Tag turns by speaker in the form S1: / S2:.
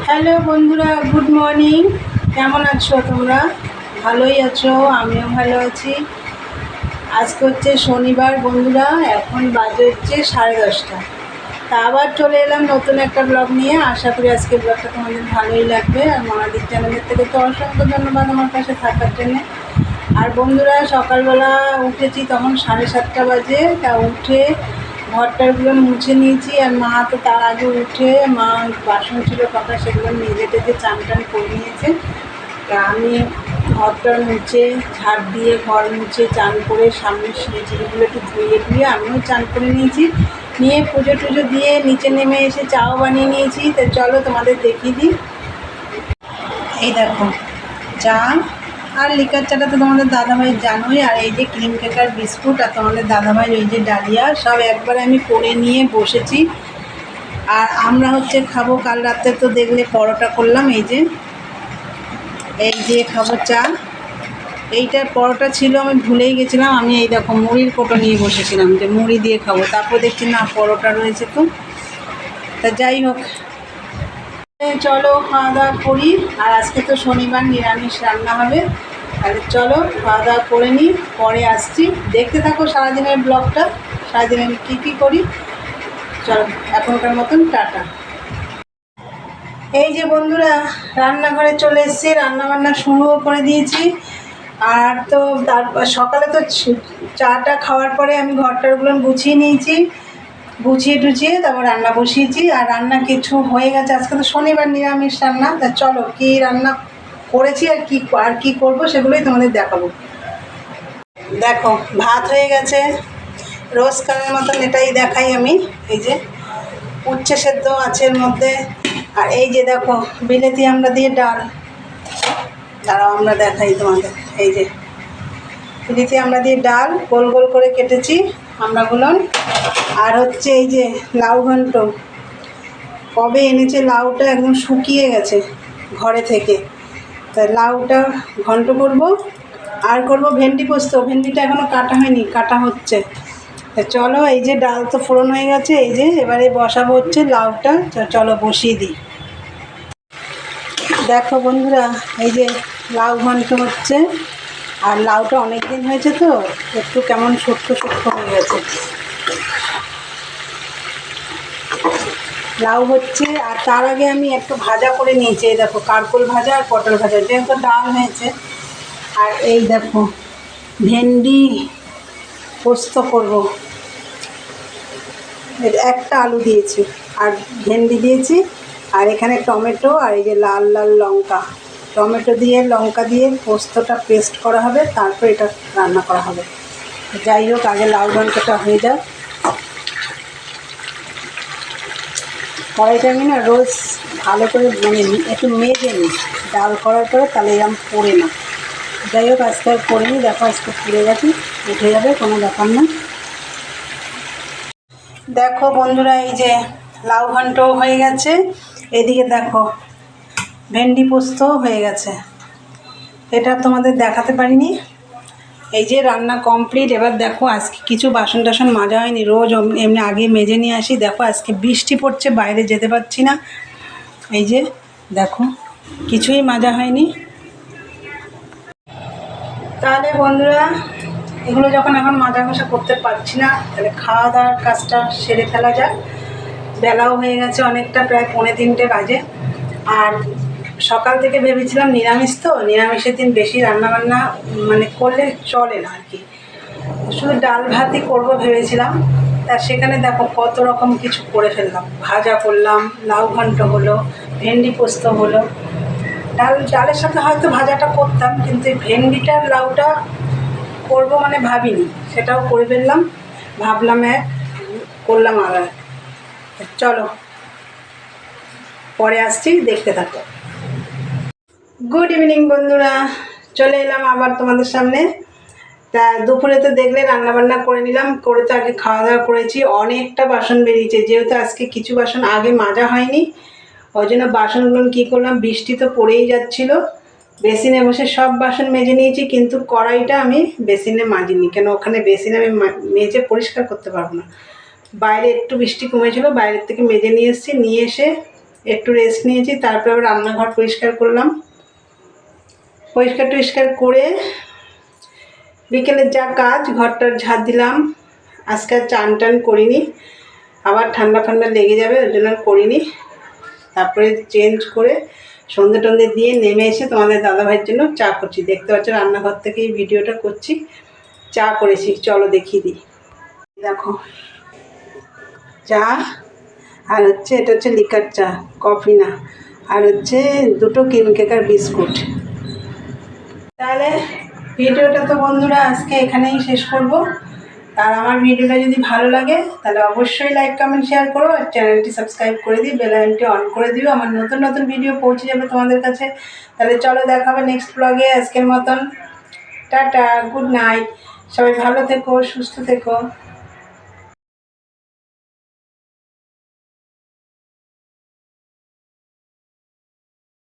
S1: Hello বন্ধুরা, good morning. কেমন আছো তোমরা? ভালোই আছো? আমিও ভালো আছি। আজকে হচ্ছে শনিবার বন্ধুরা, এখন বাজে হচ্ছে 10:30। তা আবার চলে এলাম নতুন একটা ব্লগ নিয়ে। আশা করি আজকে ব্লগটা তোমাদের ভালোই লাগবে। আর মনাদির চ্যানেলের থেকে তো অসংখ্য ধন্যবাদ আমার পাশে থাকার জন্যে। আর বন্ধুরা, সকালবেলা উঠেছি তখন 7:30 বাজে। তা উঠে ঘরটারগুলো মুছে নিয়েছি। আর মা তো তার আগে উঠে মা বাসন ছিল কটা, সেগুলো নিজে টেজে চান টান করে নিয়েছে। তা আমি ঘরটার মুছে ঝাড় দিয়ে ঘর মুছে চান করে সামনে সিঁড়িগুলো একটু ধুয়ে আমিও চান করে নিয়েছি। নিয়ে পুজো টুজো দিয়ে নিচে নেমে এসে চাও বানিয়ে নিয়েছি। তো চলো তোমাদের দেখিয়ে দিই। এই দেখো চা আর লিকার চাটা তো তোমাদের দাদাভাই জানোই। আর এই যে ক্রিম কেকার বিস্কুট আর তোমাদের দাদাভাই এই যে ডালিয়া, সব একবারে আমি করে নিয়ে বসেছি। আর আমরা হচ্ছে খাবো, কাল রাতে তো দেখলে পরোটা করলাম। এই যে খাবো চা। এইটার পরোটা ছিল, আমি ভুলেই গেছিলাম। আমি এই দেখো মুড়ির কোটো নিয়ে বসেছিলাম যে মুড়ি দিয়ে খাবো, তারপর দেখছি না পরোটা রয়েছে। তো তা যাই হোক, চলো খাওয়া দাওয়া করি। আর আজকে তো শনিবার, নিরামিষ রান্না হবে। তাহলে চলো খাওয়া দাওয়া করে নিই, পরে আসছি। দেখতে থাকো সারাদিনের ব্লগটা, সারাদিন আমি কী করি। চলো এখনকার মতন টাটা। এই যে বন্ধুরা, রান্নাঘরে চলে এসেছি, রান্নাবান্না শুরুও করে দিয়েছি। আর তো তারপর সকালে তো চাটা খাওয়ার পরে আমি ঘরটারগুলো গুছিয়ে নিয়েছি, গুছিয়ে টুছিয়ে তারপর রান্না বসিয়েছি। আর রান্না কিছু হয়ে গেছে, আজকে তো শনিবার নিরামিষ রান্না। তা চলো কী রান্না করেছি আর কি করব সেগুলোই তোমাদের দেখাবো। দেখো ভাত হয়ে গেছে, রোজকারের মতন এটাই দেখাই আমি। এই যে উচ্ছে সেদ্ধ আছে এর মধ্যে। আর এই যে দেখো বিলেতি আমড়া দিয়ে ডাল। দাঁড়াও আমরা দেখাই তোমাদের। এই যে বিলেতি আমড়া দিয়ে ডাল গোল গোল করে কেটেছি আমড়াগুলো। আর হচ্ছে এই যে লাউ ঘন্ট, কবে এনেছে লাউটা, একদম শুকিয়ে গেছে ঘরে থেকে। তাই লাউটা ঘন্ট করব। আর করব ভেন্ডি পোস্ত। ভেন্ডিটা এখনও কাটা হয়নি, কাটা হচ্ছে। চলো এই যে ডাল তো ফোড়ন হয়ে গেছে, এই যে এবারে বসাবো হচ্ছে লাউটা। চলো বসিয়ে দিই। দেখো বন্ধুরা, এই যে লাউ ঘন্ট হচ্ছে। আর লাউটা অনেক দিন হয়েছে তো একটু কেমন শক্ত শক্ত হয়ে গেছে। লাউ হচ্ছে। আর তার আগে আমি একটু ভাজা করে নিয়েছি। এই দেখো কারকোল ভাজা আর পটল ভাজা, যেহেতু ডাল হয়েছে। আর এই দেখো ভেন্ডি পোস্ত করব। একটা আলু দিয়েছি আর ভেন্ডি দিয়েছি। আর এখানে টমেটো আর এই যে লাল লাল লঙ্কা, টমেটো দিয়ে লঙ্কা দিয়ে পোস্তটা পেস্ট করা হবে, তারপর এটা রান্না করা হবে। যাই হোক, আগে লাউ ঘন্টটা হয়ে যাক। কড়াইটা আমি না রোজ ভালো করে মানে একটু মেজে নিই ডাল করার পরে, তাহলে এরকম পড়ে না। যাই হোক আজকে আর করে নিই। দেখো আজকে পুড়ে গেছে, উঠে যাবে, কোনো ব্যাপার না। দেখো বন্ধুরা, এই যে লাউ ঘন্ট হয়ে গেছে। এদিকে দেখো ভেন্ডি পোস্ত হয়ে গেছে। এটা তোমাদের দেখাতে পারিনি। এই যে রান্না কমপ্লিট। এবার দেখো আজকে কিছু বাসন টাসন মাজা হয়নি, রোজ এমনি আগে মেজে নিয়ে আসি। দেখো আজকে বৃষ্টি পড়ছে, বাইরে যেতে পারছি না। এই যে দেখো কিছুই মাজা হয়নি। তাহলে বন্ধুরা, এগুলো যখন এখন মাজা ঘষা করতে পারছি না, তাহলে খাওয়া দাওয়ার কাজটা সেরে ফেলা যাক। বেলাও হয়ে গেছে অনেকটা, প্রায় 2:45 বাজে। আর সকাল থেকে ভেবেছিলাম নিরামিষ, তো নিরামিষের দিন বেশি রান্নাবান্না মানে করলে চলে না আর কি, শুধু ডাল ভাতই করবো ভেবেছিলাম। তা সেখানে দেখো কত রকম কিছু করে ফেললাম। ভাজা করলাম, লাউ ঘন্ট হলো, ভেন্ডি পোস্ত হলো। ডালের সাথে হয়তো ভাজাটা করতাম, কিন্তু এই ভেন্ডিটার লাউটা করবো মানে ভাবিনি, সেটাও করে ফেললাম। ভাবলাম এক, করলাম আর এক। চলো পরে আসছি, দেখতে থাকো। গুড ইভিনিং বন্ধুরা, চলে এলাম আবার তোমাদের সামনে। তা দুপুরে তো দেখলে রান্নাবান্না করে নিলাম, করে তো আগে খাওয়া দাওয়া করেছি। অনেকটা বাসন বেরিয়েছে, যেহেতু আজকে কিছু বাসন আগে মাজা হয়নি, ওই জন্য বাসনগুলো কী করলাম, বৃষ্টি তো পড়েই যাচ্ছিল, বেসিনে বসে সব বাসন মেজে নিয়েছি। কিন্তু কড়াইটা আমি বেসিনে মাজিনি, কেন ওখানে বেসিনে আমি মেজে পরিষ্কার করতে পারবো না। বাইরে একটু বৃষ্টি কমেছিল, বাইরের থেকে মেজে নিয়ে এসেছি। নিয়ে এসে একটু রেস্ট নিয়েছি, তারপরে আবার রান্নাঘর পরিষ্কার করলাম। পরিষ্কার করে বিকেলের যা কাজ, ঘরটার ঝাড় দিলাম। আজকে চান টান করিনি, আবার ঠান্ডা লেগে যাবে, ওই জন্য করিনি। তারপরে চেঞ্জ করে সন্ধে টন্ধে দিয়ে নেমে এসে তোমাদের দাদাভাইয়ের জন্য চা করছি। দেখতে পাচ্ছ রান্নাঘর থেকে এই ভিডিওটা করছি। চা করেছি, চলো দেখিয়ে দিই। দেখো চা, আর হচ্ছে এটা হচ্ছে লিকার চা, কফি না। আর হচ্ছে দুটো ক্রিম কেক আর বিস্কুট। তাহলে ভিডিওটা তো বন্ধুরা আজকে এখানেই শেষ করব। আর আমার ভিডিওটা যদি ভালো লাগে তাহলে অবশ্যই লাইক কমেন্ট শেয়ার করো, আর চ্যানেলটি সাবস্ক্রাইব করে দিই, বেল আইকনটি অন করে দিও, আমার নতুন ভিডিও পৌঁছে যাবে তোমাদের কাছে। তাহলে চলো দেখা হবে নেক্সট ব্লগে। আজকের মতন টাটা, গুড নাইট, সবাই ভালো থেকো, সুস্থ থেকো।